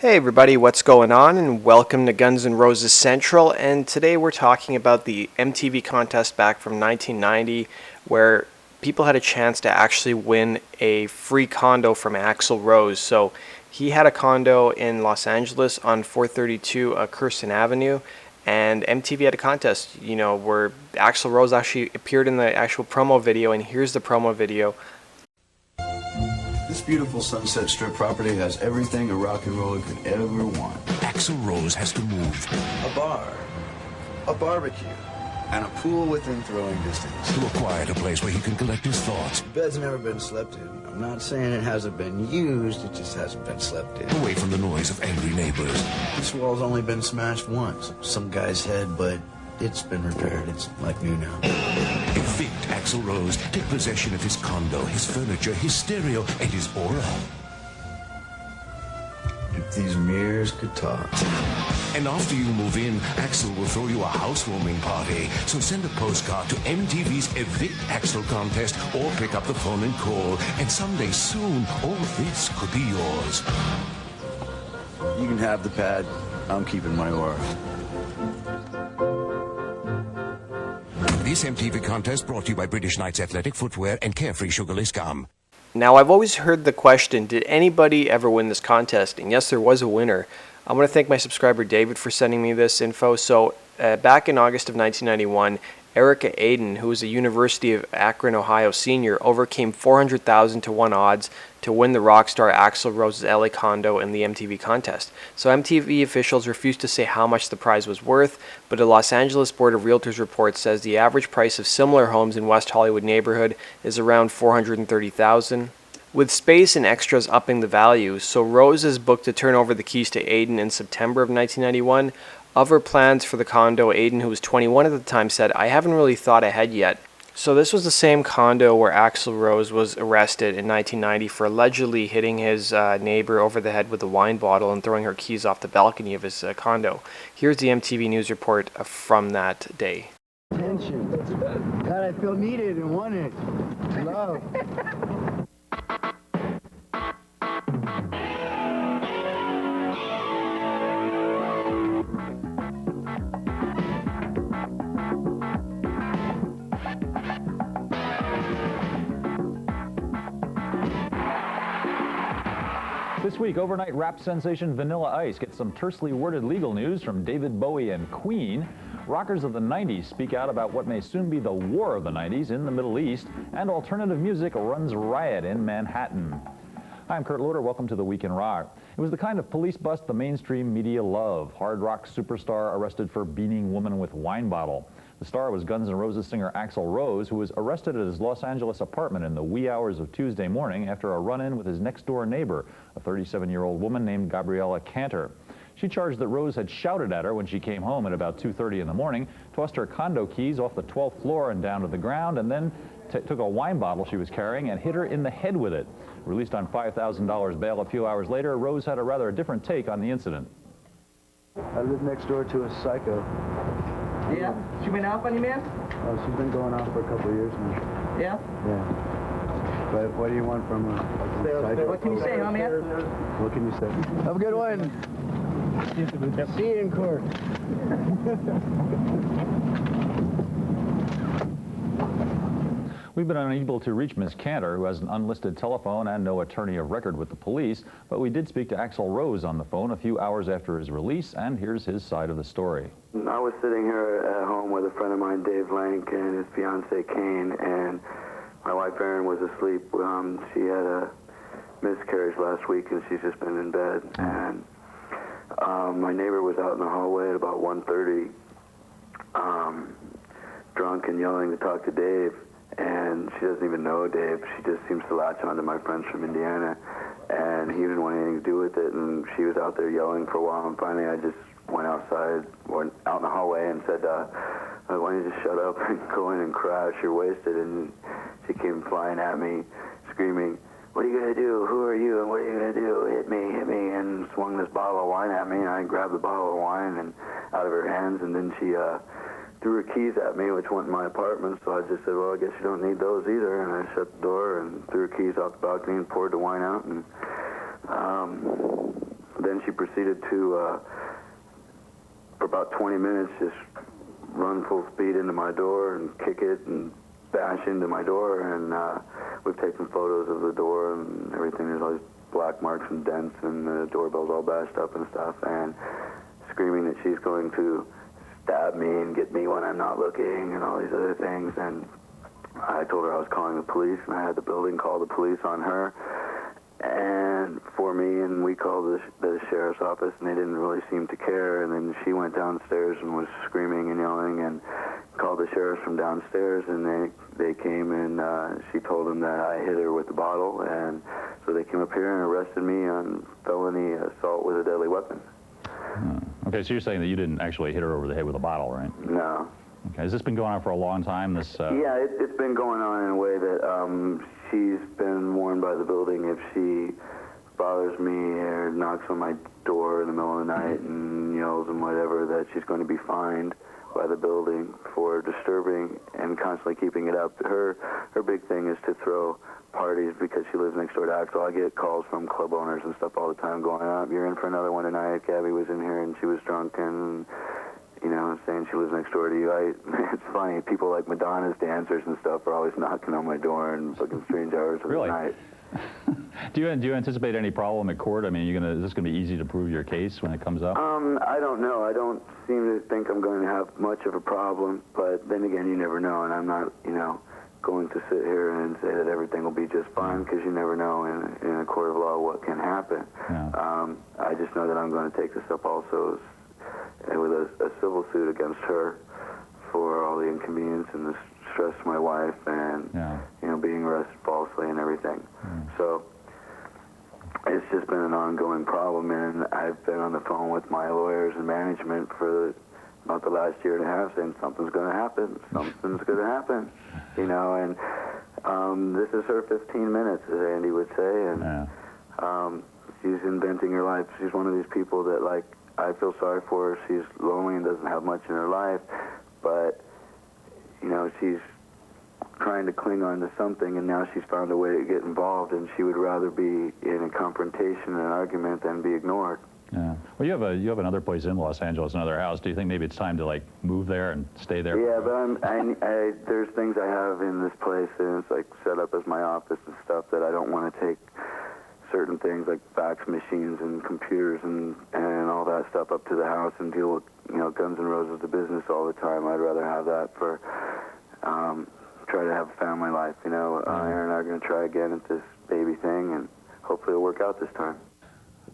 Hey everybody, what's going on? And welcome to Guns N' Roses Central. And today we're talking about the MTV contest back from 1990, where people had a chance to actually win a free condo from Axl Rose. So he had a condo in Los Angeles on 432 Kirsten Avenue, and MTV had a contest, where Axl Rose actually appeared in the actual promo video. And here's the promo video. This beautiful Sunset Strip property has everything a rock and roller could ever want. Axl Rose has to move. A bar, a barbecue, and a pool within throwing distance. To a quieter place where he can collect his thoughts. The bed's never been slept in. I'm not saying it hasn't been used, it just hasn't been slept in. Away from the noise of angry neighbors. This wall's only been smashed once. Some guy's head, but it's been repaired. It's like new now. Evict Axl Rose. Take possession of his condo, his furniture, his stereo, and his aura. If these mirrors could talk. And after you move in, Axl will throw you a housewarming party. So send a postcard to MTV's Evict Axl contest or pick up the phone and call. And someday soon, all this could be yours. You can have the pad. I'm keeping my aura. This MTV contest brought to you by British Knights Athletic Footwear and Carefree Sugarless Gum. Now, I've always heard the question, did anybody ever win this contest? And yes, there was a winner. I want to thank my subscriber David for sending me this info. So back in August of 1991, Erica Aiden, who was a University of Akron, Ohio senior, overcame 400,000 to 1 odds to win the rock star Axl Rose's LA condo in the MTV contest. So MTV officials refused to say how much the prize was worth, but a Los Angeles Board of Realtors report says the average price of similar homes in West Hollywood neighborhood is around 430,000. With space and extras upping the value, so Rose is booked to turn over the keys to Aiden in September of 1991. Of her plans for the condo, Aiden, who was 21 at the time, said, "I haven't really thought ahead yet." So this was the same condo where Axl Rose was arrested in 1990 for allegedly hitting his neighbor over the head with a wine bottle and throwing her keys off the balcony of his condo. Here's the MTV News Report from that day. Attention. God, I feel needed and wanted. Love. This week, overnight rap sensation Vanilla Ice gets some tersely worded legal news from David Bowie and Queen. Rockers of the 90s speak out about what may soon be the war of the 90s in the Middle East, and alternative music runs riot in Manhattan. Hi, I'm Kurt Loder. Welcome to the Week in Rock. It was the kind of police bust the mainstream media love. Hard rock superstar arrested for beating woman with wine bottle. The star was Guns N' Roses singer Axl Rose, who was arrested at his Los Angeles apartment in the wee hours of Tuesday morning after a run-in with his next-door neighbor, a 37-year-old woman named Gabriella Cantor. She charged that Rose had shouted at her when she came home at about 2:30 in the morning, tossed her condo keys off the 12th floor and down to the ground, and then took a wine bottle she was carrying and hit her in the head with it. Released on $5,000 bail a few hours later, Rose had a rather different take on the incident. I live next door to a psycho. Yeah? She went off on you, man? She's been going on for a couple of years now. Yeah? Yeah. But what do you want from her? What can you say, huh, man? What can you say? Have a good one. See you in court. We've been unable to reach Ms. Cantor, who has an unlisted telephone and no attorney of record with the police, but we did speak to Axl Rose on the phone a few hours after his release, and here's his side of the story. I was sitting here at home with a friend of mine, Dave Lank, and his fiancee, Kane, and my wife, Erin, was asleep. She had a miscarriage last week, and she's just been in bed. And my neighbor was out in the hallway at about 1:30, drunk and yelling to talk to Dave. And she doesn't even know Dave. She just seems to latch onto my friends from Indiana. And he didn't want anything to do with it. And she was out there yelling for a while. And finally, I just went outside, went out in the hallway and said, why don't you just shut up and go in and crash? You're wasted. And she came flying at me, screaming, "What are you going to do? Who are you? And what are you going to do? Hit me, hit me." And swung this bottle of wine at me. And I grabbed the bottle of wine and out of her hands. And then she threw her keys at me, which went in my apartment, so I just said, "Well, I guess you don't need those either," and I shut the door and threw her keys off the balcony and poured the wine out, and then she proceeded to, for about 20 minutes, just run full speed into my door and kick it and bash into my door. And we've taken photos of the door and everything. There's all these black marks and dents, and the doorbell's all bashed up and stuff, and screaming that she's going to stab me and get me when I'm not looking and all these other things. And I told her I was calling the police, and I had the building call the police on her and for me, and we called the sheriff's office, and they didn't really seem to care. And then she went downstairs and was screaming and yelling and called the sheriffs from downstairs, and they came, and she told them that I hit her with the bottle, and so they came up here and arrested me on felony assault with a deadly weapon. Okay, so you're saying that you didn't actually hit her over the head with a bottle, right? No. Okay, has this been going on for a long time? Yeah, it's been going on in a way that she's been warned by the building if she bothers me or knocks on my door in the middle of the night and yells and whatever, that she's going to be fined by the building for disturbing and constantly keeping it up. Her big thing is to throw parties because she lives next door to Axl. I get calls from club owners and stuff all the time going, you're in for another one tonight. Gabby was in here and she was drunk and, saying she lives next door to you. It's funny, people like Madonna's dancers and stuff are always knocking on my door in fucking strange hours of the night. Do you anticipate any problem at court? I mean, is this going to be easy to prove your case when it comes up? I don't know. I don't seem to think I'm going to have much of a problem, but then again, you never know, and I'm not, going to sit here and say that everything will be just fine, because you never know in a court of law what can happen. Yeah. I just know that I'm going to take this up also with a civil suit against her for all the inconvenience and the stress to my wife and, being arrested falsely and everything. So it's just been an ongoing problem, and I've been on the phone with my lawyers and management for about the last year and a half saying something's going to happen, something's going to happen, and this is her 15 minutes, as Andy would say, and she's inventing her life. She's one of these people that, like, I feel sorry for her. She's lonely and doesn't have much in her life, but, she's trying to cling on to something, and now she's found a way to get involved, and she would rather be in a confrontation and an argument than be ignored. Yeah. Well, you have another place in Los Angeles, another house. Do you think maybe it's time to move there and stay there? Yeah, but there's things I have in this place, and it's set up as my office and stuff that I don't want to take certain things like fax machines and computers and all that stuff up to the house and deal with Guns N' Roses, the business all the time. I'd rather have that for try to have a family life. Aaron and I are going to try again at this baby thing, and hopefully it'll work out this time.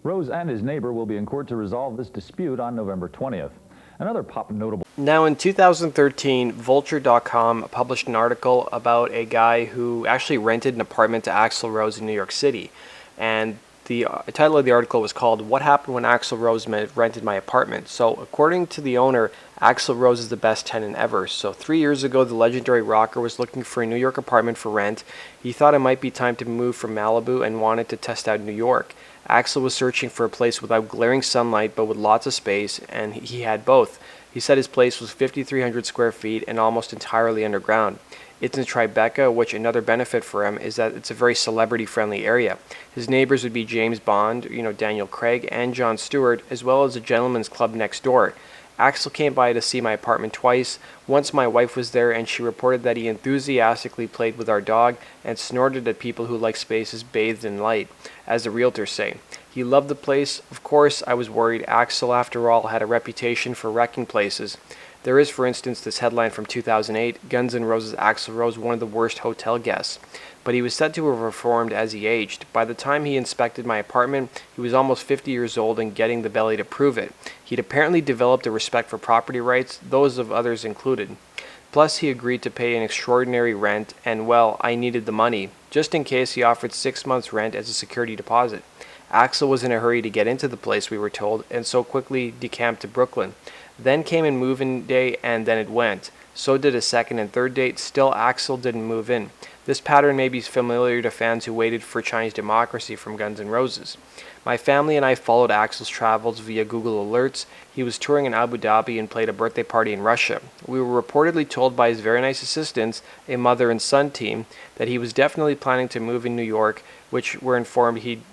Rose and his neighbor will be in court to resolve this dispute on November 20th. Another notable... Now, in 2013, Vulture.com published an article about a guy who actually rented an apartment to Axl Rose in New York City. And the title of the article was called, "What Happened When Axl Rose Rented My Apartment?" So, according to the owner, Axl Rose is the best tenant ever. So 3 years ago, the legendary rocker was looking for a New York apartment for rent. He thought it might be time to move from Malibu and wanted to test out New York. Axl was searching for a place without glaring sunlight but with lots of space, and he had both. He said his place was 5,300 square feet and almost entirely underground. It's in Tribeca, which another benefit for him is that it's a very celebrity-friendly area. His neighbors would be James Bond, Daniel Craig, and Jon Stewart, as well as a gentleman's club next door. Axl came by to see my apartment twice. Once my wife was there, and she reported that he enthusiastically played with our dog and snorted at people who like spaces bathed in light, as the realtors say. He loved the place. Of course, I was worried. Axl, after all, had a reputation for wrecking places. There is, for instance, this headline from 2008, Guns N' Roses' Axl Rose, one of the worst hotel guests. But he was said to have reformed as he aged. By the time he inspected my apartment, he was almost 50 years old and getting the belly to prove it. He'd apparently developed a respect for property rights, those of others included. Plus, he agreed to pay an extraordinary rent, and, well, I needed the money. Just in case, he offered 6 months' rent as a security deposit. Axl was in a hurry to get into the place, we were told, and so quickly decamped to Brooklyn. Then came in move-in day, and then it went. So did a second and third date. Still, Axl didn't move in. This pattern may be familiar to fans who waited for Chinese democracy from Guns N' Roses. My family and I followed Axl's travels via Google Alerts. He was touring in Abu Dhabi and played a birthday party in Russia. We were reportedly told by his very nice assistants, a mother and son team, that he was definitely planning to move in New York, which we're informed he'd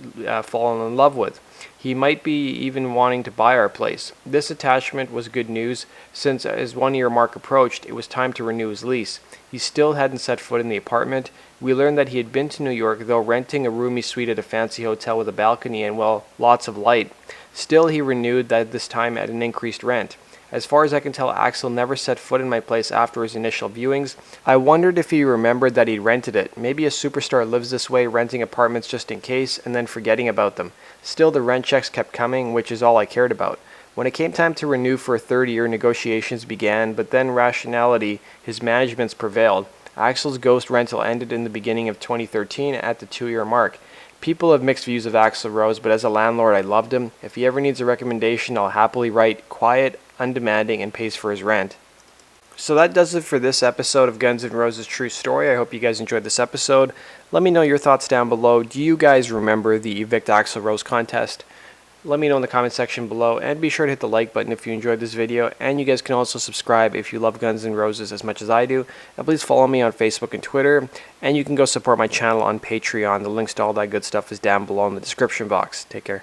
fallen in love with. He might be even wanting to buy our place. This attachment was good news, since as 1 year mark approached, it was time to renew his lease. He still hadn't set foot in the apartment. We learned that he had been to New York, though renting a roomy suite at a fancy hotel with a balcony and, well, lots of light. Still, he renewed, that this time at an increased rent. As far as I can tell, Axl never set foot in my place after his initial viewings. I wondered if he remembered that he'd rented it. Maybe a superstar lives this way, renting apartments just in case, and then forgetting about them. Still, the rent checks kept coming, which is all I cared about. When it came time to renew for a third year, negotiations began, but then rationality, his management's prevailed. Axl's ghost rental ended in the beginning of 2013 at the 2 year mark. People have mixed views of Axl Rose, but as a landlord, I loved him. If he ever needs a recommendation, I'll happily write, quiet, undemanding, and pays for his rent. So that does it for this episode of Guns N' Roses True Story. I hope you guys enjoyed this episode. Let me know your thoughts down below. Do you guys remember the Evict Axl Rose contest? Let me know in the comment section below, and be sure to hit the like button if you enjoyed this video, and you guys can also subscribe if you love Guns N' Roses as much as I do, and please follow me on Facebook and Twitter, and you can go support my channel on Patreon. The links to all that good stuff is down below in the description box. Take care.